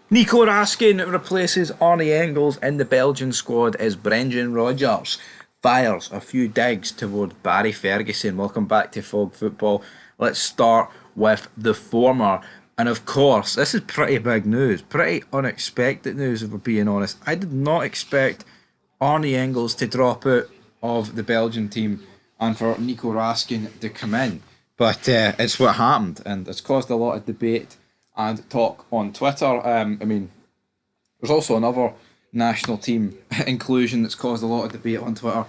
Nico Raskin replaces Arnie Engels in the Belgian squad as Brendan Rodgers fires a few digs toward Barry Ferguson. Welcome back to Fog Football. Let's start with the former. And of course, this is pretty big news, pretty unexpected news if we're being honest. I did not expect Arnie Engels to drop out of the Belgian team and for Nico Raskin to come in. But it's what happened, and it's caused a lot of debate and talk on Twitter. There's also another national team inclusion that's caused a lot of debate on Twitter.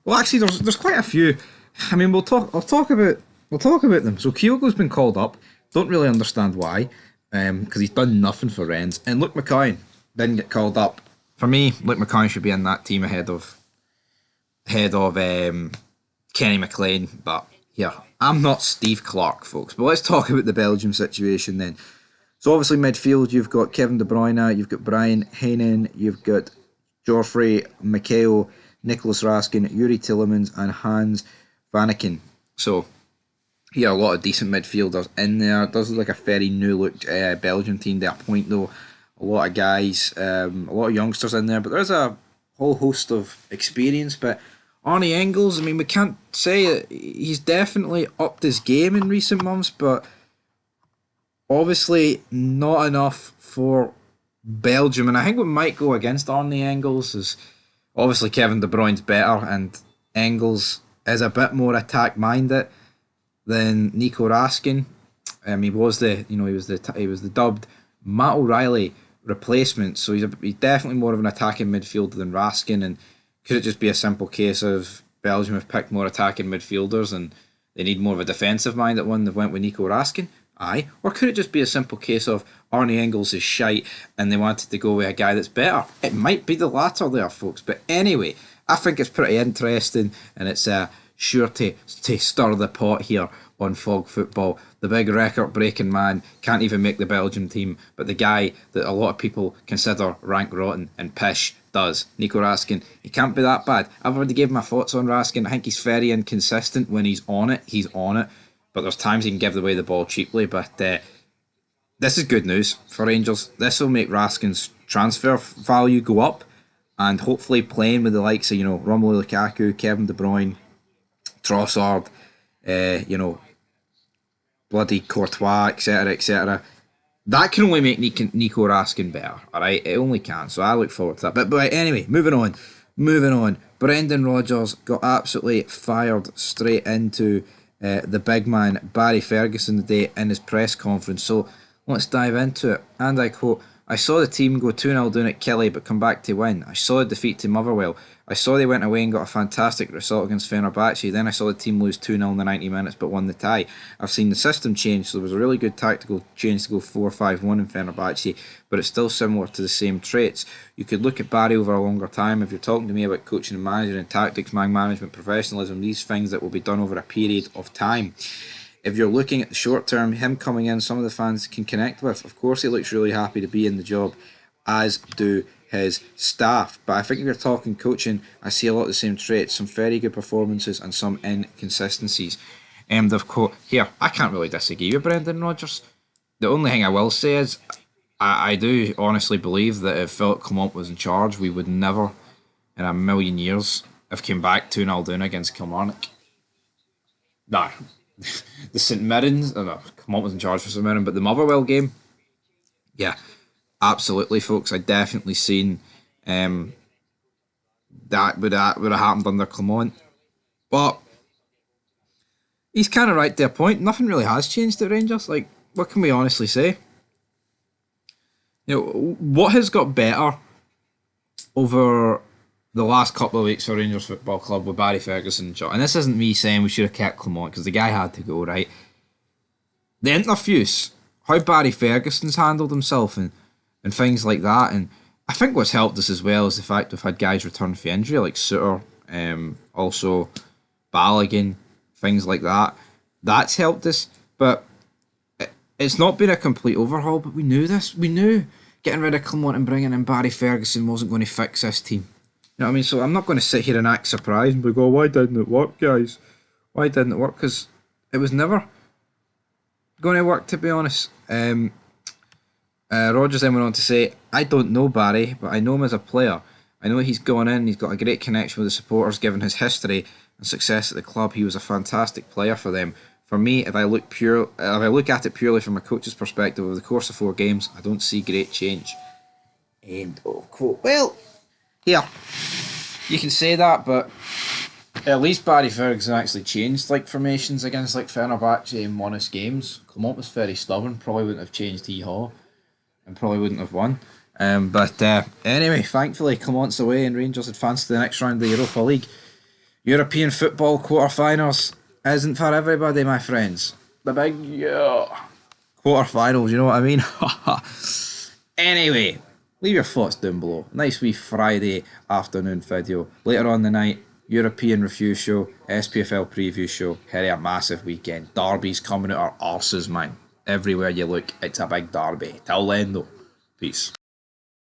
Well, actually, there's quite a few. We'll talk. We'll talk about them. So Kyogo's been called up. Don't really understand why, because he's done nothing for Rennes. And Luke McCoy didn't get called up. For me, Luke McCoy should be in that team ahead of Kenny McLean. But yeah, I'm not Steve Clark, folks. But let's talk about the Belgium situation then. So obviously midfield, you've got Kevin De Bruyne, you've got Brian Heinen, you've got Geoffrey Mikhail, Nicholas Raskin, Yuri Tillemans, and Hans Vanaken. So yeah, a lot of decent midfielders in there. It does look like a very new look Belgium team to a point though. A lot of guys, a lot of youngsters in there, but there's a whole host of experience. But Arnie Engels, we can't say it. He's definitely upped his game in recent months, but obviously not enough for Belgium. And I think what might go against Arnie Engels is obviously Kevin De Bruyne's better, and Engels is a bit more attack minded than Nico Raskin. He was the dubbed Matt O'Reilly replacement, so he's definitely more of an attacking midfielder than Raskin. And could it just be a simple case of Belgium have picked more attacking midfielders and they need more of a defensive minded one? They've went with Nico Raskin. Aye. Or could it just be a simple case of Arnie Engels is shite and they wanted to go with a guy that's better? It might be the latter there, folks. But anyway, I think it's pretty interesting, and it's sure to stir the pot here on Fog Football. The big record breaking man can't even make the Belgium team, but the guy that a lot of people consider rank rotten and pish does. Nico Raskin, he can't be that bad. I've already given my thoughts on Raskin. I think he's very inconsistent. When he's on it, he's on it. But there's times he can give away the ball cheaply. But this is good news for Rangers. This will make Raskin's transfer value go up, and hopefully playing with the likes of Romelu Lukaku, Kevin De Bruyne, Trossard, bloody Courtois, etc., etc. That can only make Nico Raskin better. All right, it only can. So I look forward to that. But anyway, moving on. Brendan Rodgers got absolutely fired straight into the big man Barry Ferguson today in his press conference. So let's dive into it. And I quote, "I saw the team go 2-0 down at Kelly but come back to win. I saw the defeat to Motherwell. I saw they went away and got a fantastic result against Fenerbahce. Then I saw the team lose 2-0 in the 90 minutes but won the tie. I've seen the system change, so there was a really good tactical change to go 4-5-1 in Fenerbahce, but it's still similar to the same traits. You could look at Barry over a longer time. If you're talking to me about coaching and managing and tactics, man management, professionalism, these things that will be done over a period of time. If you're looking at the short term, him coming in, some of the fans can connect with. Of course, he looks really happy to be in the job, as do his staff. But I think if you're talking coaching, I see a lot of the same traits, some very good performances and some inconsistencies." End of quote. Here, I can't really disagree with Brendan Rodgers. The only thing I will say is I do honestly believe that if Philip Clement was in charge, we would never in a million years have came back 2-0 down against Kilmarnock. Nah. The St Mirren's, no, Clement was in charge for St Mirren, but the Motherwell game, yeah, absolutely, folks. I definitely seen that would have happened under Clement. But he's kind of right to a point. Nothing really has changed at Rangers. Like, what can we honestly say? What has got better over the last couple of weeks for Rangers Football Club with Barry Ferguson? And this isn't me saying we should have kept Clement, because the guy had to go, right? The interviews, how Barry Ferguson's handled himself and things like that. And I think what's helped us as well is the fact we've had guys return for injury, like Suter, also Balogun, things like that. That's helped us. But it's not been a complete overhaul, but we knew this. We knew getting rid of Clement and bringing in Barry Ferguson wasn't going to fix this team. You know what I mean? So I'm not going to sit here and act surprised and be go, why didn't it work, guys? Why didn't it work? Because it was never going to work, to be honest. Rodgers then went on to say, I don't know Barry, but I know him as a player. I know he's gone in, he's got a great connection with the supporters given his history and success at the club. He was a fantastic player for them. For me, if I look at it purely from a coach's perspective over the course of 4 games, I don't see great change. End of quote. Well, yeah, you can say that, but at least Barry Ferguson actually changed like formations against like Fenerbahce in one of his games. Clement was very stubborn, probably wouldn't have changed Hee-Haw and probably wouldn't have won. But anyway, thankfully, Clement's away and Rangers advanced to the next round of the Europa League. European football quarterfinals isn't for everybody, my friends. The big quarterfinals, you know what I mean? Anyway, leave your thoughts down below. Nice wee Friday afternoon video. Later on the night, European review show, SPFL preview show. Harry, a massive weekend. Derby's coming out our arses, man. Everywhere you look, it's a big derby. Till then, though, peace.